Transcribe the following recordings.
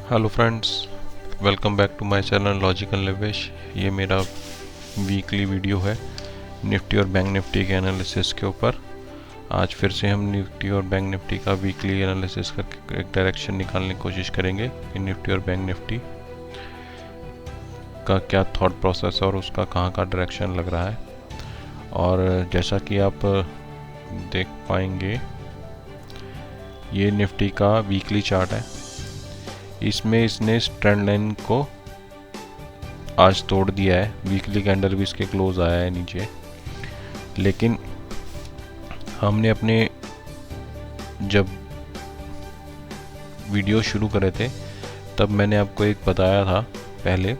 Hello friends, welcome back to my channel logical Nivesh. ये मेरा weekly video है Nifty और बैंक निफ्टी के एनालिसिस के ऊपर। आज फिर से हम निफ्टी और बैंक निफ्टी का वीकली एनालिसिस करके एक डायरेक्शन निकालने की कोशिश करेंगे कि निफ्टी और बैंक निफ्टी का क्या थॉट प्रोसेस और उसका कहाँ का डायरेक्शन लग रहा है। और जैसा कि आप देख पाएंगे, ये निफ्टी का वीकली चार्ट है। इसमें इसने इस ट्रेंड लाइन को आज तोड़ दिया है। वीकली कैंडल भी इसके क्लोज आया है नीचे, लेकिन हमने अपने जब वीडियो शुरू करे थे तब मैंने आपको एक बताया था पहले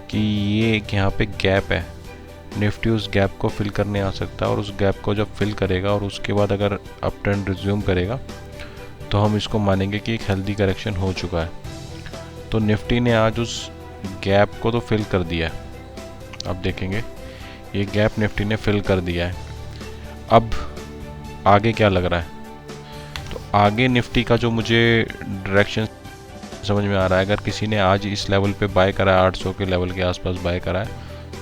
कि ये एक यहाँ पे गैप है। निफ्टी उस गैप को फिल करने आ सकता है और उस गैप को जब फिल करेगा और उसके बाद अगर अप ट्रेंड रिज्यूम करेगा तो हम इसको मानेंगे कि एक हेल्दी करेक्शन हो चुका है। तो निफ्टी ने आज उस गैप को तो फिल कर दिया है। अब देखेंगे ये गैप निफ्टी ने फिल कर दिया है। अब आगे क्या लग रहा है, तो आगे निफ्टी का जो मुझे डायरेक्शन समझ में आ रहा है, अगर किसी ने आज इस लेवल पे बाय करा है, 800 के लेवल के आसपास बाय करा है,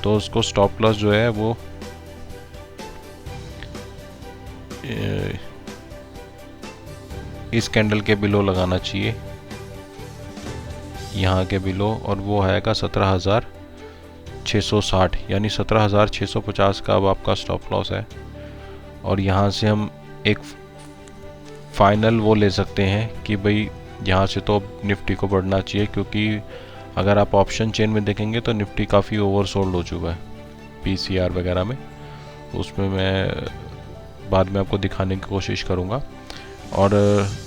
तो उसको स्टॉप लॉस जो है वो इस कैंडल के बिलो लगाना चाहिए, यहाँ के बिलो, और वो आएगा 17,660 यानी 17,650 का अब आपका स्टॉप लॉस है। और यहाँ से हम एक फाइनल वो ले सकते हैं कि भाई यहाँ से तो निफ्टी को बढ़ना चाहिए, क्योंकि अगर आप ऑप्शन चेन में देखेंगे तो निफ्टी काफ़ी ओवरसोल्ड हो चुका है पीसीआर वगैरह में। उसमें मैं बाद में आपको दिखाने की कोशिश करूँगा। और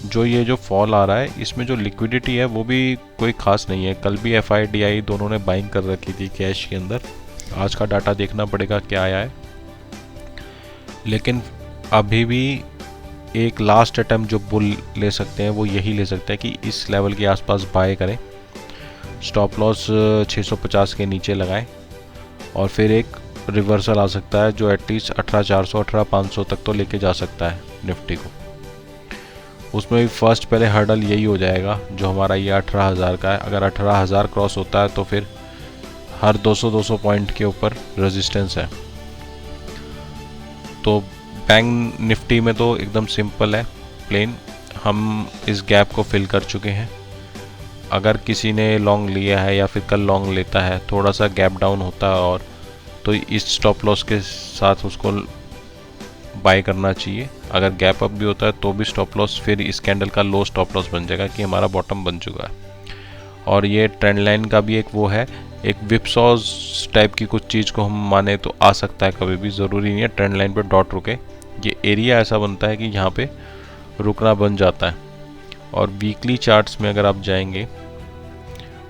जो ये जो फॉल आ रहा है, इसमें जो लिक्विडिटी है वो भी कोई ख़ास नहीं है। कल भी एफआईडीआई दोनों ने बाइंग कर रखी थी कैश के अंदर। आज का डाटा देखना पड़ेगा क्या आया है, लेकिन अभी भी एक लास्ट अटैम्प्ट जो बुल ले सकते हैं वो यही ले सकते हैं कि इस लेवल के आसपास बाय करें, स्टॉप लॉस 650 के नीचे लगाएं, और फिर एक रिवर्सल आ सकता है जो एटलीस्ट 18,400 18,500 तक तो लेके जा सकता है निफ्टी को। उसमें भी फर्स्ट पहले हर्डल यही हो जाएगा जो हमारा ये 18,000 का है। अगर 18,000 क्रॉस होता है तो फिर हर 200-200 पॉइंट के ऊपर रेजिस्टेंस है। तो बैंक निफ्टी में तो एकदम सिंपल है, प्लेन। हम इस गैप को फिल कर चुके हैं। अगर किसी ने लॉन्ग लिया है या फिर कल लॉन्ग लेता है, थोड़ा सा गैप डाउन होता है और तो इस स्टॉप लॉस के साथ उसको बाय करना चाहिए। अगर गैप अप भी होता है तो भी स्टॉप लॉस फिर इस कैंडल का लो स्टॉप लॉस बन जाएगा कि हमारा बॉटम बन चुका है। और ये ट्रेंड लाइन का भी एक वो है, एक विपसॉज टाइप की कुछ चीज़ को हम माने तो आ सकता है कभी भी। ज़रूरी नहीं है ट्रेंड लाइन पे डॉट रुके। ये एरिया ऐसा बनता है कि यहाँ पे रुकना बन जाता है। और वीकली चार्ट्स में अगर आप जाएंगे,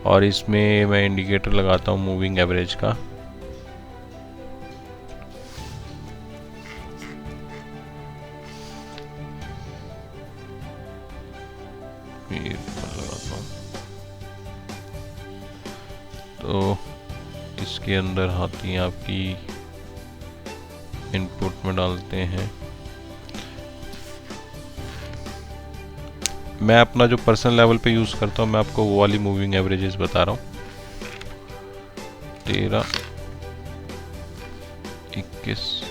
और इसमें मैं इंडिकेटर लगाता हूँ मूविंग एवरेज का, तो इसके अंदर आती है आपकी, इनपुट में डालते हैं। मैं अपना जो पर्सनल लेवल पे यूज़ करता हूँ, मैं आपको वो वाली मूविंग एवरेजेस बता रहा हूँ। 13, 21,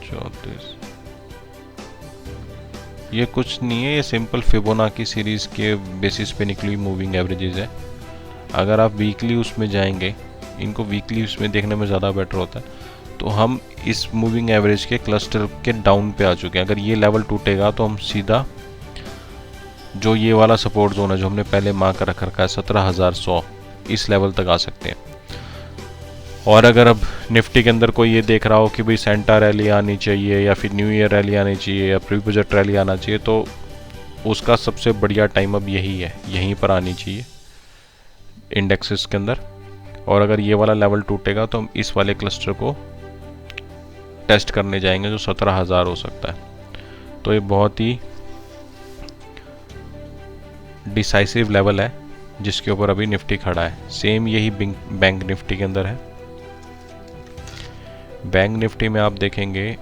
34। ये कुछ नहीं है, ये सिंपल फिबोनाची सीरीज़ के बेसिस पे निकली मूविंग एवरेजेस है। अगर आप वीकली उसमें जाएंगे, इनको वीकली उसमें देखने में ज़्यादा बेटर होता है, तो हम इस मूविंग एवरेज के क्लस्टर के डाउन पे आ चुके हैं। अगर ये लेवल टूटेगा तो हम सीधा जो ये वाला सपोर्ट जोन है जो हमने पहले मार्क रख रखा है 17,100, इस लेवल तक आ सकते हैं। और अगर अब निफ्टी के अंदर कोई ये देख रहा हो कि भाई सेंटा रैली आनी चाहिए या फिर न्यू ईयर रैली आनी चाहिए या प्री बजट रैली आना चाहिए, तो उसका सबसे बढ़िया टाइम अब यही है, यहीं पर आनी चाहिए इंडेक्सेस के अंदर। और अगर ये वाला लेवल टूटेगा तो हम इस वाले क्लस्टर को टेस्ट करने जाएंगे जो 17,000 हो सकता है। तो ये बहुत ही डिसाइसिव लेवल है जिसके ऊपर अभी निफ्टी खड़ा है। सेम यही बैंक निफ्टी के अंदर है। बैंक निफ्टी में आप देखेंगे,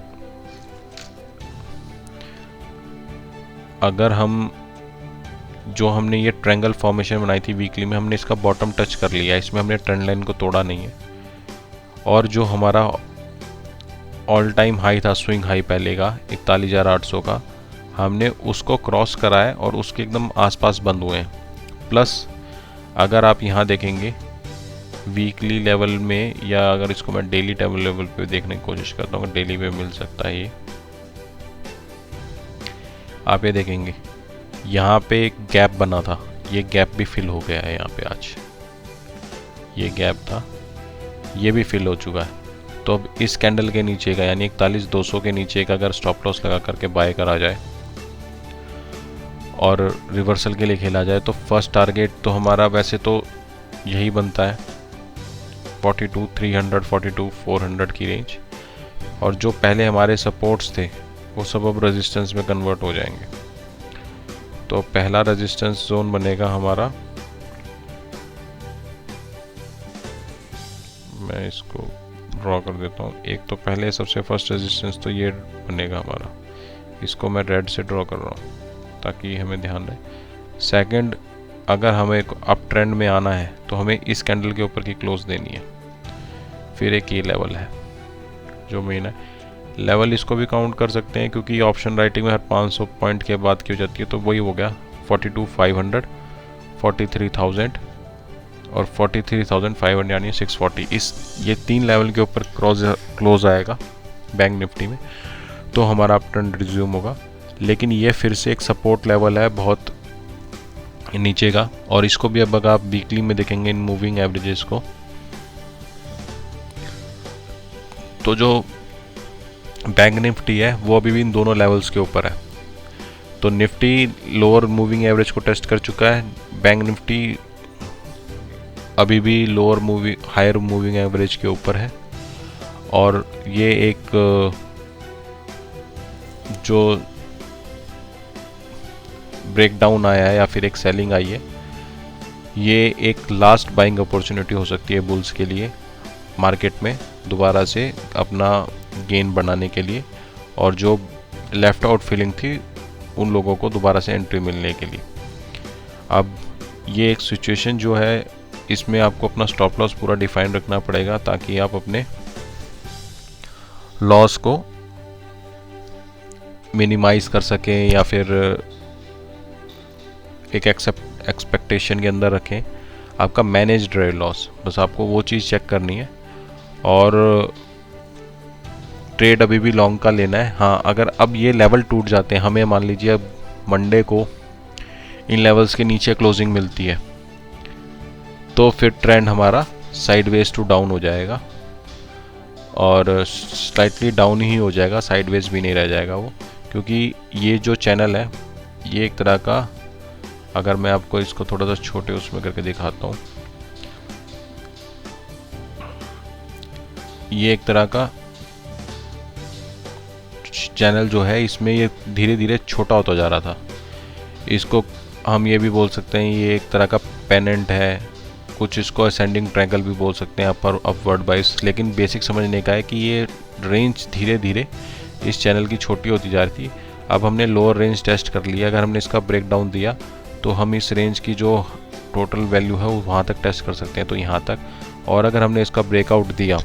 अगर हम जो हमने ये ट्रायंगल फॉर्मेशन बनाई थी वीकली में, हमने इसका बॉटम टच कर लिया, इसमें हमने ट्रेंड लाइन को तोड़ा नहीं है। और जो हमारा ऑल टाइम हाई था, स्विंग हाई पहले का 41,800 का, हमने उसको क्रॉस करा है और उसके एकदम आसपास बंद हुए हैं। प्लस अगर आप यहाँ देखेंगे वीकली लेवल में, या अगर इसको मैं डेली लेवल पे देखने की कोशिश करता हूँ, डेली पे मिल सकता है ये, आप ये देखेंगे यहाँ पे एक गैप बना था, ये गैप भी फिल हो गया है यहाँ पे आज। ये गैप था, ये भी फिल हो चुका है। तो अब इस कैंडल के नीचे का, यानी 41,200 के नीचे का अगर स्टॉप लॉस लगा करके बाय करा जाए और रिवर्सल के लिए खेला जाए, तो फर्स्ट टारगेट तो हमारा वैसे तो यही बनता है 42,300 42,400 की रेंज। और जो पहले हमारे सपोर्ट्स थे वो सब अब रेजिस्टेंस में कन्वर्ट हो जाएंगे। तो पहला रेजिस्टेंस जोन बनेगा हमारा, मैं इसको ड्रॉ कर देता हूँ। एक तो पहले सबसे फर्स्ट रेजिस्टेंस तो ये बनेगा हमारा, इसको मैं रेड से ड्रॉ कर रहा हूँ ताकि हमें ध्यान रहे। सेकंड, अगर हमें अप ट्रेंड में आना है तो हमें इस कैंडल के ऊपर की क्लोज देनी है। फिर एक ये लेवल है जो मेन है, लेवल इसको भी काउंट कर सकते हैं क्योंकि ऑप्शन राइटिंग में हर 500 पॉइंट के बाद की हो जाती है। तो वही हो गया 42,500, 43,000 और 43,500 यानी 640। ये 3 लेवल के ऊपर क्लोज आएगा बैंक निफ्टी में, तो हमारा अप ट्रेंड रिज्यूम होगा। लेकिन ये फिर से एक सपोर्ट लेवल है बहुत नीचे का, और इसको भी अब अगर आप वीकली में देखेंगे इन मूविंग एवरेजेस को, तो जो बैंक निफ्टी है वो अभी भी इन दोनों लेवल्स के ऊपर है। तो निफ्टी लोअर मूविंग एवरेज को टेस्ट कर चुका है, बैंक निफ्टी अभी भी हायर मूविंग एवरेज के ऊपर है। और ये एक जो ब्रेकडाउन आया है या फिर एक सेलिंग आई है, ये एक लास्ट बाइंग अपॉर्चुनिटी हो सकती है बुल्स के लिए मार्केट में दोबारा से अपना गेन बनाने के लिए, और जो लेफ्ट आउट फीलिंग थी उन लोगों को दोबारा से एंट्री मिलने के लिए। अब ये एक सिचुएशन जो है, इसमें आपको अपना स्टॉप लॉस पूरा डिफाइन रखना पड़ेगा ताकि आप अपने लॉस को मिनिमाइज कर सकें या फिर एक एक्सपेक्टेशन के अंदर रखें। आपका मैनेज्ड रहे लॉस, बस आपको वो चीज़ चेक करनी है। और ट्रेड अभी भी लॉन्ग का लेना है। हाँ, अगर अब ये लेवल टूट जाते हैं, हमें मान लीजिए अब मंडे को इन लेवल्स के नीचे क्लोजिंग मिलती है, तो फिर ट्रेंड हमारा साइडवेज टू डाउन हो जाएगा, और स्लाइटली डाउन ही हो जाएगा, साइडवेज भी नहीं रह जाएगा वो, क्योंकि ये जो चैनल है ये एक तरह का, अगर मैं आपको इसको थोड़ा सा छोटे उसमें करके दिखाता हूँ, ये एक तरह का चैनल जो है, इसमें ये धीरे धीरे छोटा होता जा रहा था। इसको हम ये भी बोल सकते हैं ये एक तरह का पेनेंट है, कुछ इसको असेंडिंग ट्रायंगल भी बोल सकते हैं, अपर अपवर्ड बाइस। लेकिन बेसिक समझने का है कि ये रेंज धीरे धीरे इस चैनल की छोटी होती जा रही थी। अब हमने लोअर रेंज टेस्ट कर लिया, अगर हमने इसका ब्रेकडाउन दिया तो हम इस रेंज की जो टोटल वैल्यू है वो वहाँ तक टेस्ट कर सकते हैं, तो यहाँ तक। और अगर हमने इसका ब्रेकआउट दिया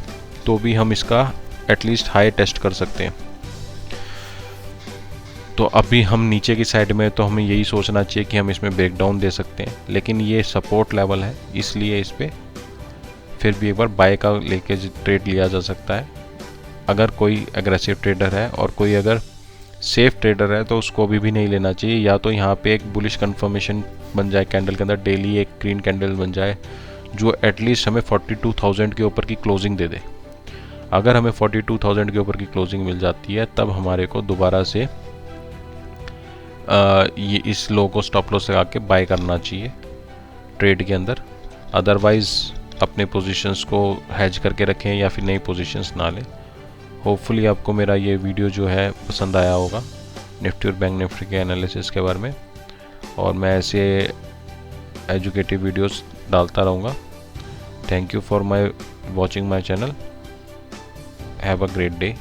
तो भी हम इसका एटलीस्ट हाई टेस्ट कर सकते हैं। तो अभी हम नीचे की साइड में, तो हमें यही सोचना चाहिए कि हम इसमें ब्रेकडाउन दे सकते हैं, लेकिन ये सपोर्ट लेवल है, इसलिए इस पर फिर भी एक बार बाय का लेके ट्रेड लिया जा सकता है। अगर कोई एग्रेसिव ट्रेडर है और कोई अगर सेफ ट्रेडर है तो उसको भी नहीं लेना चाहिए। या तो यहाँ पे एक बुलिश कंफर्मेशन बन जाए कैंडल के अंदर, डेली एक ग्रीन कैंडल बन जाए जो एटलीस्ट हमें 42,000 के ऊपर की क्लोजिंग दे दे। अगर हमें 42,000 के ऊपर की क्लोजिंग मिल जाती है, तब हमारे को दोबारा से ये इस लो को स्टॉप लॉस लगा के बाय करना चाहिए ट्रेड के अंदर। अदरवाइज़ अपने पोजीशंस को हेज करके रखें या फिर नई पोजीशंस ना लें। होपफुली आपको मेरा ये वीडियो जो है पसंद आया होगा निफ्टी और बैंक निफ्टी के एनालिसिस के बारे में, और मैं ऐसे एजुकेटिव वीडियोस डालता रहूँगा। Thank you for watching my channel. Have a great day.